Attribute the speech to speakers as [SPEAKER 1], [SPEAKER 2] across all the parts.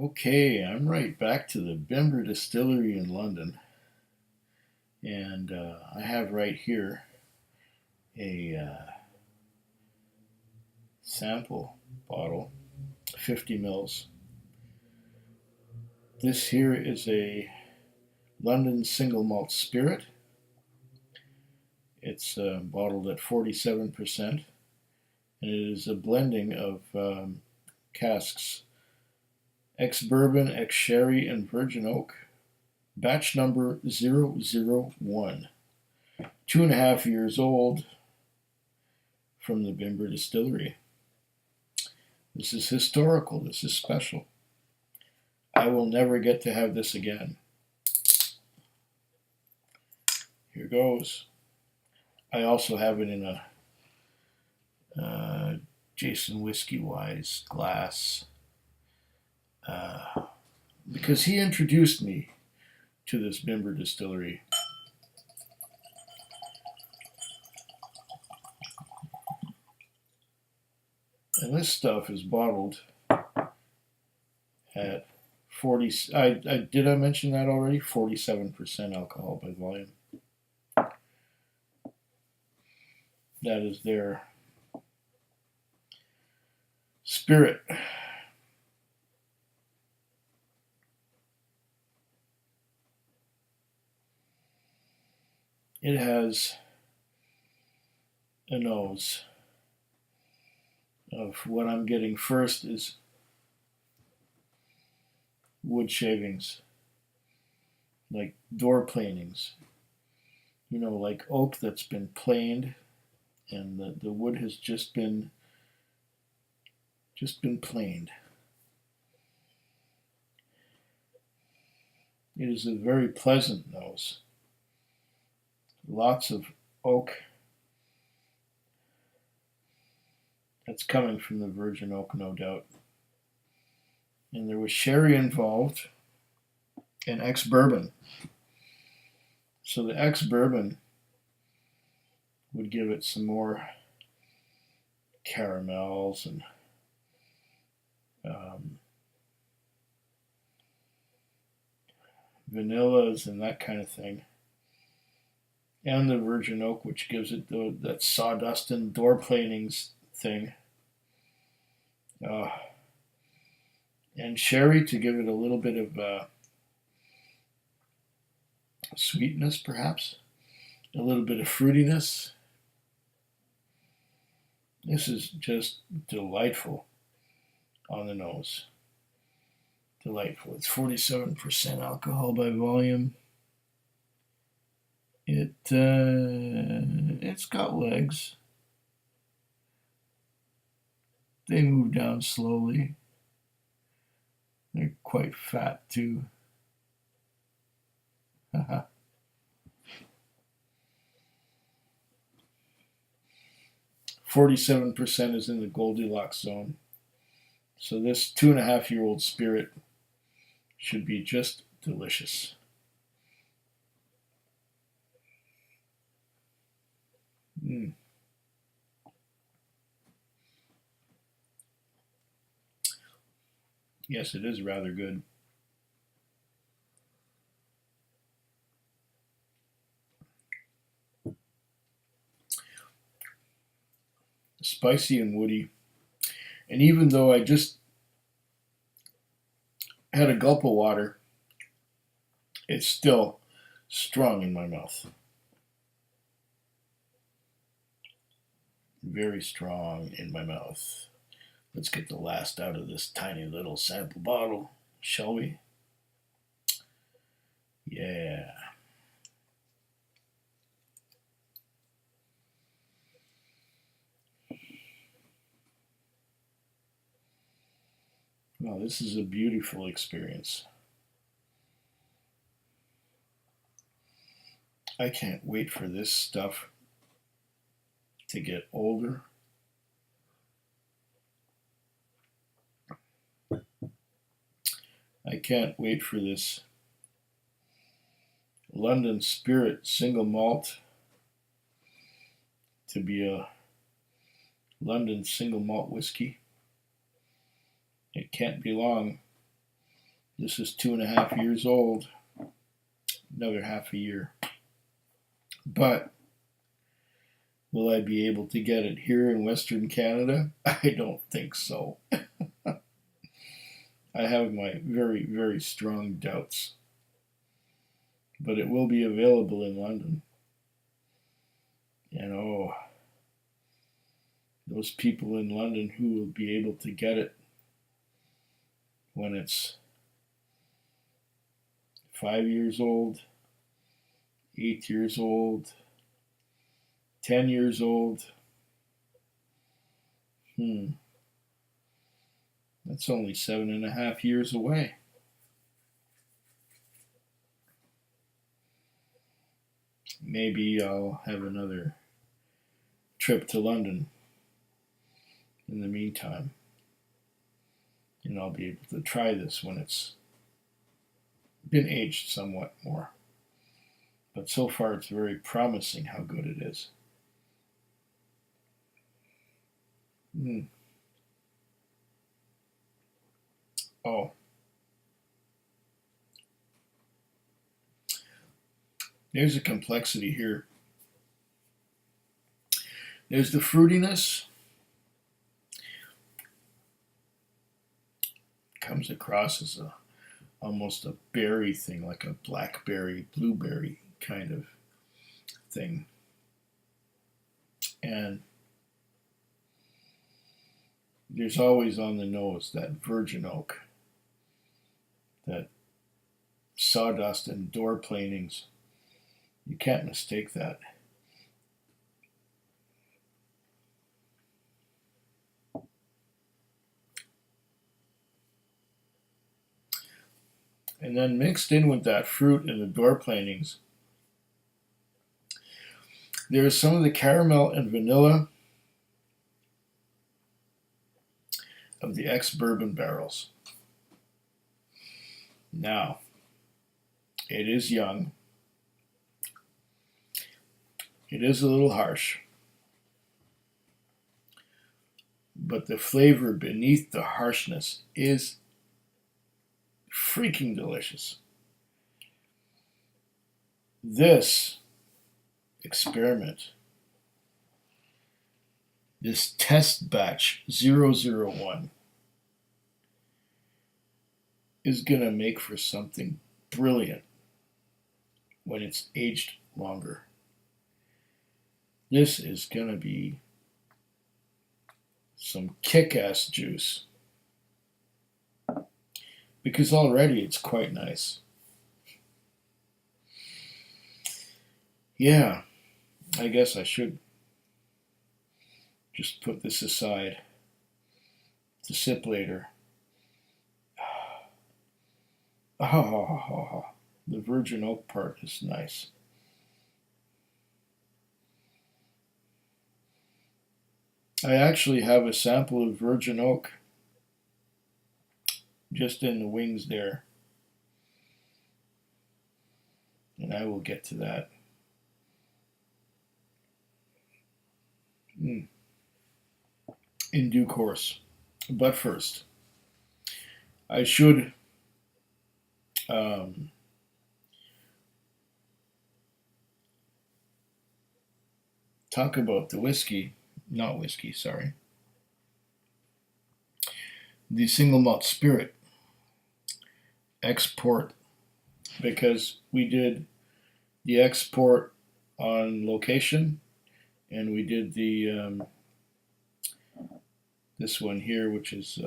[SPEAKER 1] Okay, I'm right back to the Bimber Distillery in London, and I have right here a sample bottle, 50 mils. This here is a London single malt spirit. It's bottled at 47%, and it is a blending of casks, ex-bourbon, ex-sherry, and virgin oak. Batch number 001. 2.5 years old from the Bimber Distillery. This is historical. This is special. I will never get to have this again. Here goes. I also have it in a Jason Whiskey Wise glass because he introduced me to this Bimber Distillery. And this stuff is bottled at 40. Did I mention that already? 47% alcohol by volume. That is their spirit. It has a nose of what I'm getting first is wood shavings, like door planings. You know, like oak that's been planed, and the wood has just been planed. It is a very pleasant nose. Lots of oak. That's coming from the virgin oak, no doubt. And there was sherry involved and ex-bourbon. So the ex-bourbon would give it some more caramels and vanillas and that kind of thing. And the virgin oak, which gives it that sawdust and door planings thing. And sherry to give it a little bit of sweetness, perhaps. A little bit of fruitiness. This is just delightful on the nose. Delightful. It's 47% alcohol by volume. It's got legs. They move down slowly. They're quite fat too. 47% is in the Goldilocks zone. So this 2.5-year-old spirit should be just delicious. Yes, it is rather good. Spicy and woody. And even though I just had a gulp of water, it's still strong in my mouth. Very strong in my mouth. Let's get the last out of this tiny little sample bottle, shall we? Yeah. Well, this is a beautiful experience. I can't wait for this stuff to get older. I can't wait for this London Spirit single malt to be a London single malt whiskey. It can't be long This is 2.5 years old. Another half a year. But will I be able to get it here in Western Canada? I don't think so. I have my very, very strong doubts. But it will be available in London. And oh, those people in London who will be able to get it when it's 5 years old, 8 years old, 10 years old. That's only 7.5 years away. Maybe I'll have another trip to London in the meantime, and I'll be able to try this when it's been aged somewhat more. But so far it's very promising how good it is. Oh, there's a complexity here. There's the fruitiness. Comes across as almost a berry thing, like a blackberry, blueberry kind of thing. And there's always on the nose that virgin oak, that sawdust and door planings. You can't mistake that. And then mixed in with that fruit and the door planings, there is some of the caramel and vanilla of the ex-bourbon barrels. Now, it is young. It is a little harsh. But the flavor beneath the harshness is freaking delicious. This experiment, this test batch 001, is going to make for something brilliant when it's aged longer. This is going to be some kick-ass juice, because already it's quite nice. Yeah, I guess I should just put this aside to sip later. Oh, the virgin oak part is nice. I actually have a sample of virgin oak just in the wings there, and I will get to that. In due course. But first, I should talk about the whiskey. Not whiskey, sorry. The single malt spirit export, because we did the export on location, and we did the this one here, which is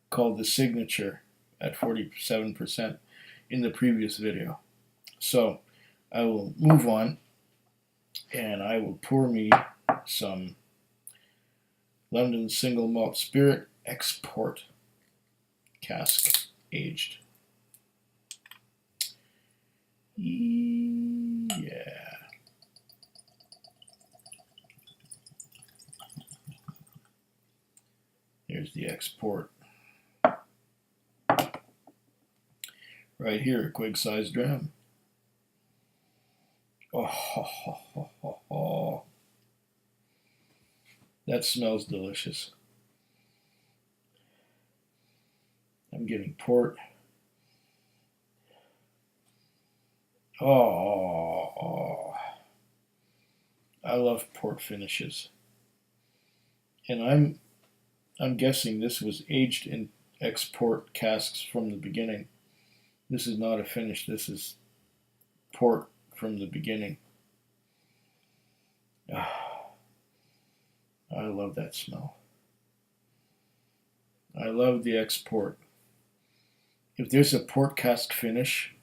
[SPEAKER 1] called the signature at 47% in the previous video. So I will move on, and I will pour me some London single malt spirit export cask aged. Yeah. Here's the export. Right here, a quig-sized dram. Oh, that smells delicious. I'm getting port, Oh, I love port finishes, and I'm guessing this was aged in export casks from the beginning. This is not a finish. This is port from the beginning. Ah, I love that smell. I love the export. If there's a port cask finish,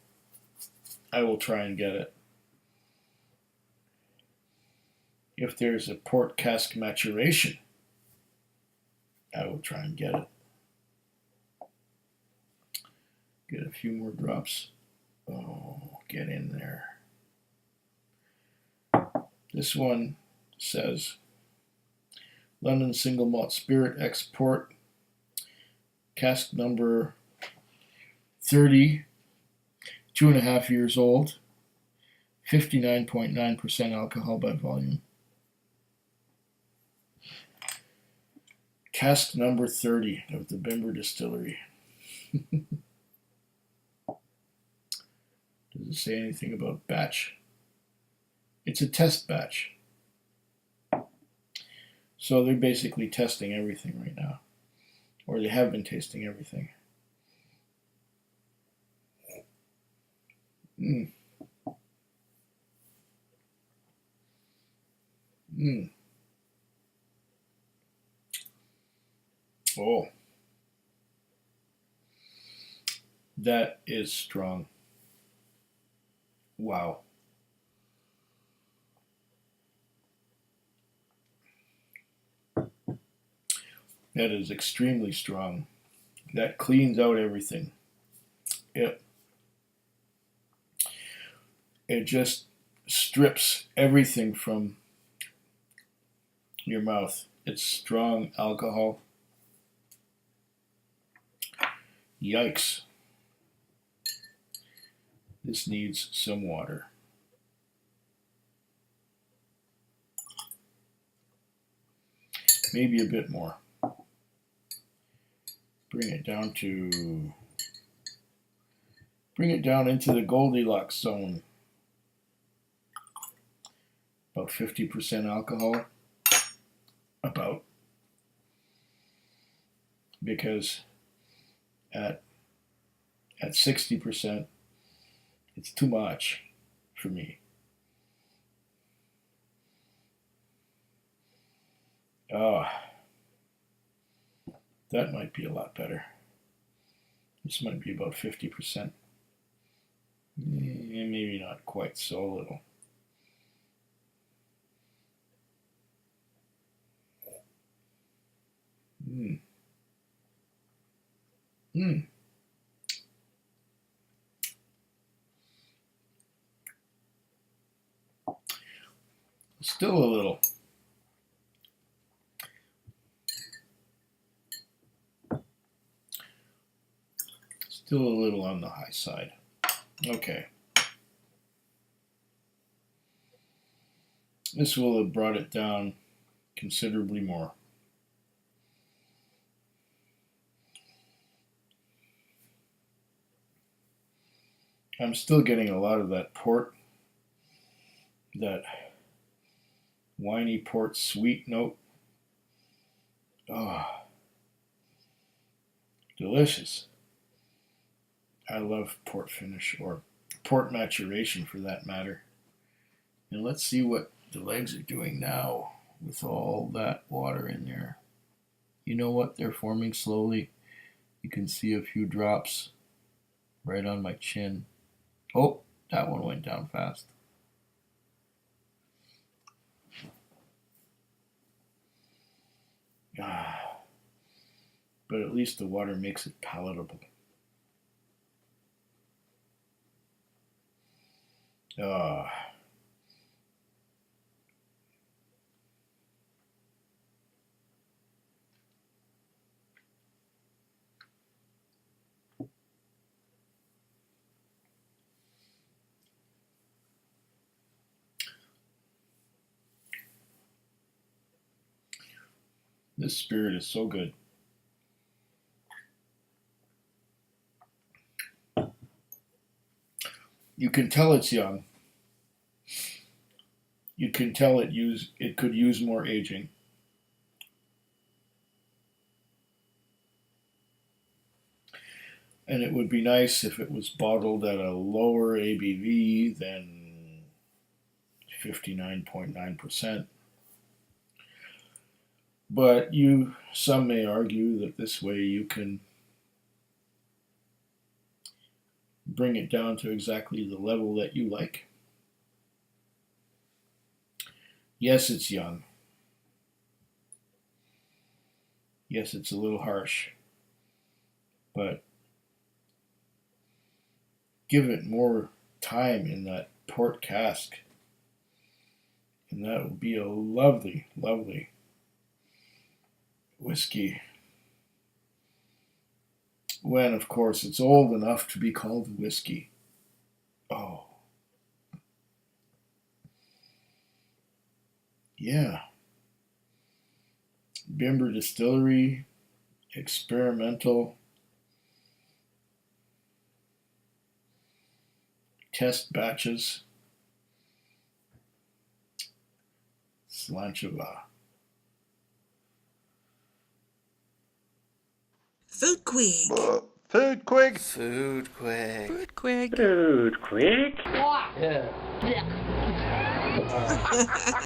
[SPEAKER 1] I will try and get it. If there's a port cask maturation, I will try and get it. Get a few more drops. Oh, get in there. This one says London Single Malt Spirit Export, cask number 30, 2.5 years old, 59.9% alcohol by volume. Cask number 30 of the Bimber Distillery. Does it say anything about batch? It's a test batch. So they're basically testing everything right now. Or they have been tasting everything. Mmm. Mmm. Oh. That is strong. Wow. That is extremely strong. That cleans out everything. It just strips everything from your mouth. It's strong alcohol. Yikes. This needs some water. Maybe a bit more. Bring it down into the Goldilocks zone. About 50% alcohol. About. Because at 60%, it's too much for me. Oh, that might be a lot better. This might be about 50%. Maybe not quite so little. Mmm. Mmm. Still a little. Still a little on the high side. Okay. This will have brought it down considerably more. I'm still getting a lot of that port, that winey port sweet note. Oh, delicious. I love port finish, or port maturation for that matter. And let's see what the legs are doing now with all that water in there. You know what? They're forming slowly. You can see a few drops right on my chin. Oh, that one went down fast. Ah, but at least the water makes it palatable. Ah. This spirit is so good. You can tell it's young. You can tell it could use more aging. And it would be nice if it was bottled at a lower ABV than 59.9%. But some may argue that this way you can bring it down to exactly the level that you like. Yes, it's young. Yes, it's a little harsh. But give it more time in that port cask, and that would be a lovely, lovely whiskey. When, of course, it's old enough to be called whiskey. Oh. Yeah. Bimber Distillery, experimental, test batches, Slancheva.
[SPEAKER 2] Food Quig.
[SPEAKER 3] Food Quig.
[SPEAKER 4] Food Quig.
[SPEAKER 2] Food Quig.
[SPEAKER 5] Food Quig.
[SPEAKER 6] Yeah.